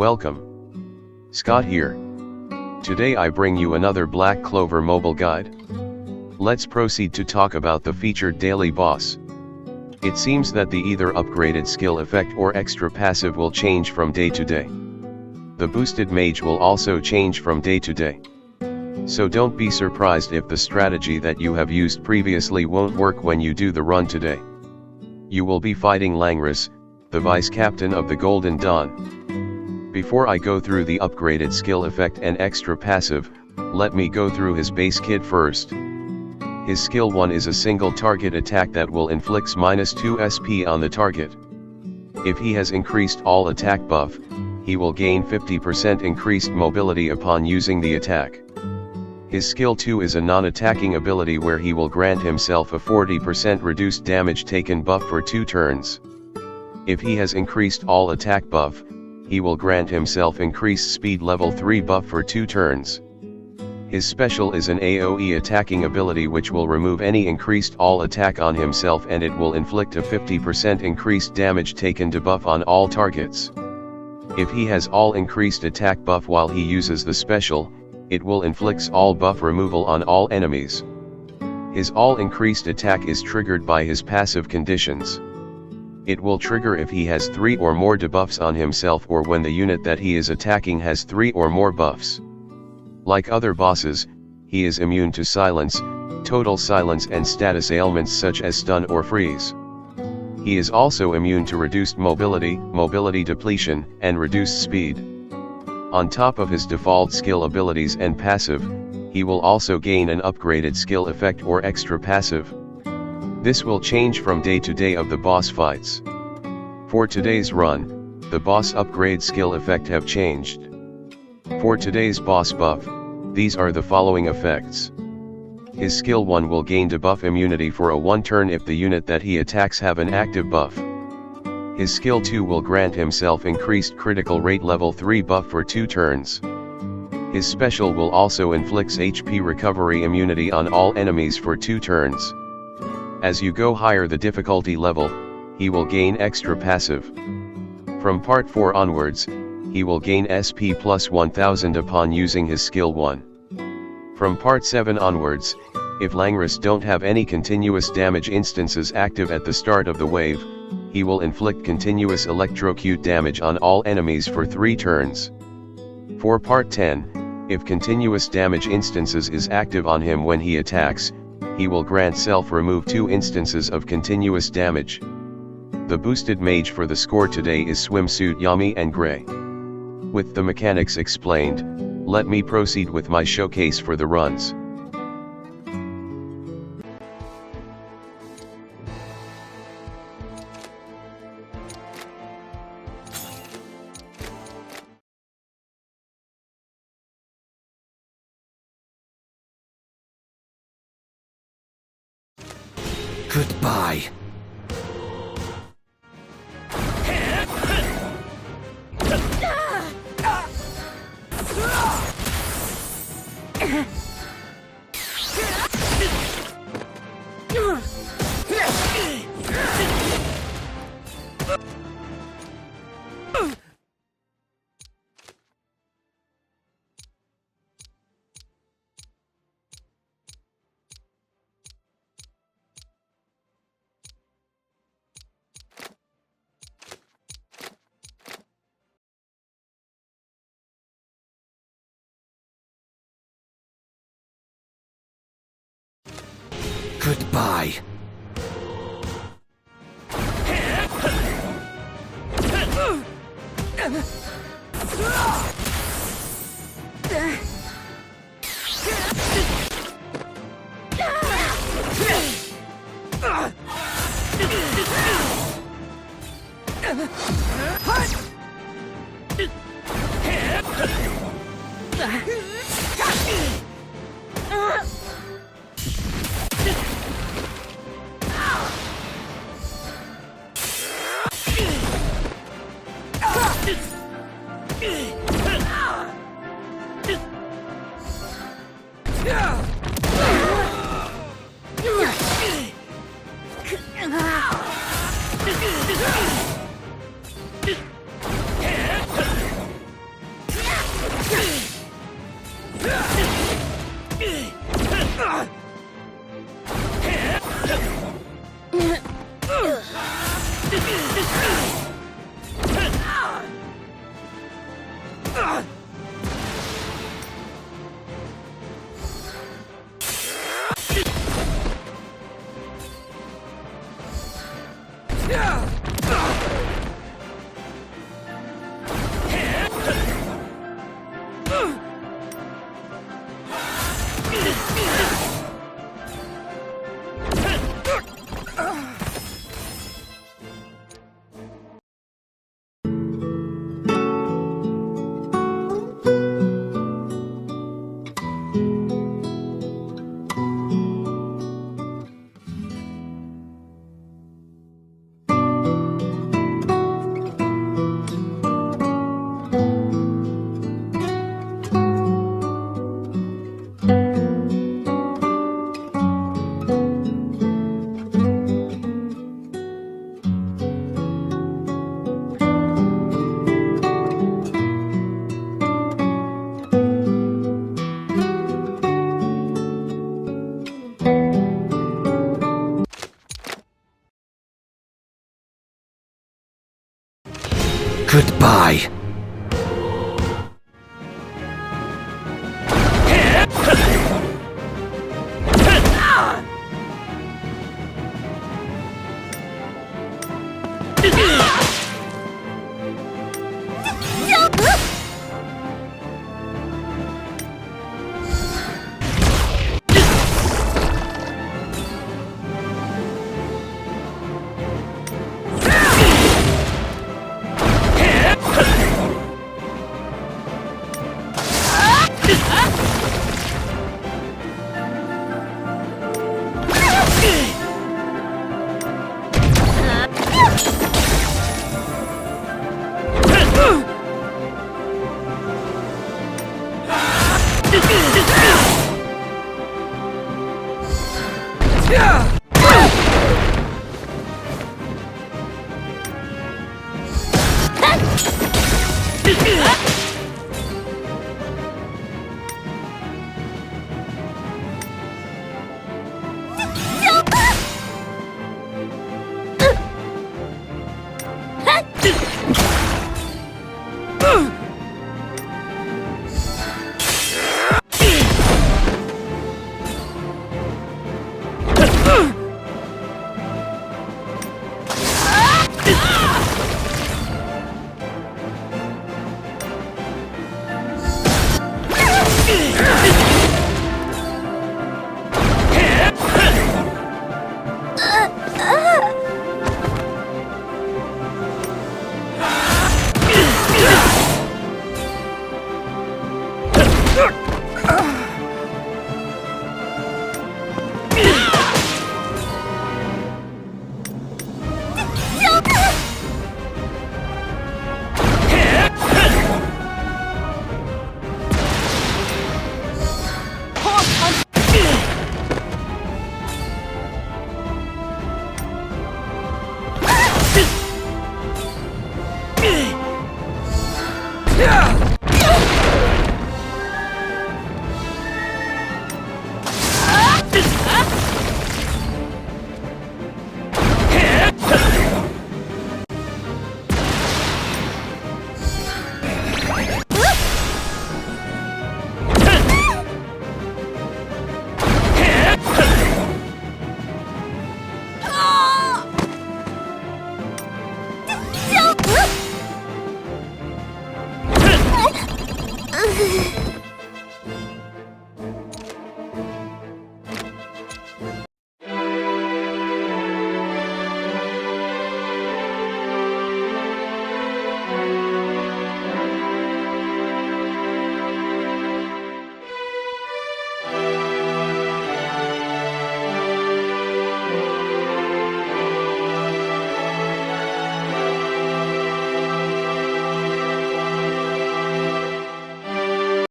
Welcome. Scott here. Today I bring you another Black Clover mobile guide. Let's proceed to talk about the featured daily boss. It seems that the either upgraded skill effect or extra passive will change from day to day. The boosted mage will also change from day to day. So don't be surprised if the strategy that you have used previously won't work when you do the run today. You will be fighting Langris, the vice captain of the Golden Dawn. Before I go through the upgraded skill effect and extra passive, let me go through his base kit first. His skill 1 is a single target attack that will inflicts -2 SP on the target. If he has increased all attack buff, he will gain 50% increased mobility upon using the attack. His skill 2 is a non-attacking ability where he will grant himself a 40% reduced damage taken buff for 2 turns. If he has increased all attack buff, he will grant himself increased speed level 3 buff for 2 turns. His special is an AoE attacking ability which will remove any increased all attack on himself, and it will inflict a 50% increased damage taken debuff on all targets. If he has all increased attack buff while he uses the special, it will inflicts all buff removal on all enemies. His all increased attack is triggered by his passive conditions. It will trigger if he has 3 or more debuffs on himself, or when the unit that he is attacking has 3 or more buffs. Like other bosses, he is immune to silence, total silence and status ailments such as stun or freeze. He is also immune to reduced mobility, mobility depletion, and reduced speed. On top of his default skill abilities and passive, he will also gain an upgraded skill effect or extra passive. This will change from day to day of the boss fights. For today's run, the boss upgrade skill effect have changed. For today's boss buff, these are the following effects. His skill 1 will gain debuff immunity for a 1 turn if the unit that he attacks have an active buff. His skill 2 will grant himself increased critical rate level 3 buff for 2 turns. His special will also inflicts HP recovery immunity on all enemies for 2 turns. As you go higher the difficulty level, he will gain extra passive. From part 4 onwards, he will gain SP plus 1000 upon using his skill 1. From part 7 onwards, if Langris don't have any continuous damage instances active at the start of the wave, he will inflict continuous electrocute damage on all enemies for 3 turns. For part 10, if continuous damage instances is active on him when he attacks, he will grant self-remove 2 instances of continuous damage. The boosted mage for the score today is Swimsuit Yami and Gray. With the mechanics explained, let me proceed with my showcase for the runs. Goodbye. Goodbye. Goodbye. Yeah!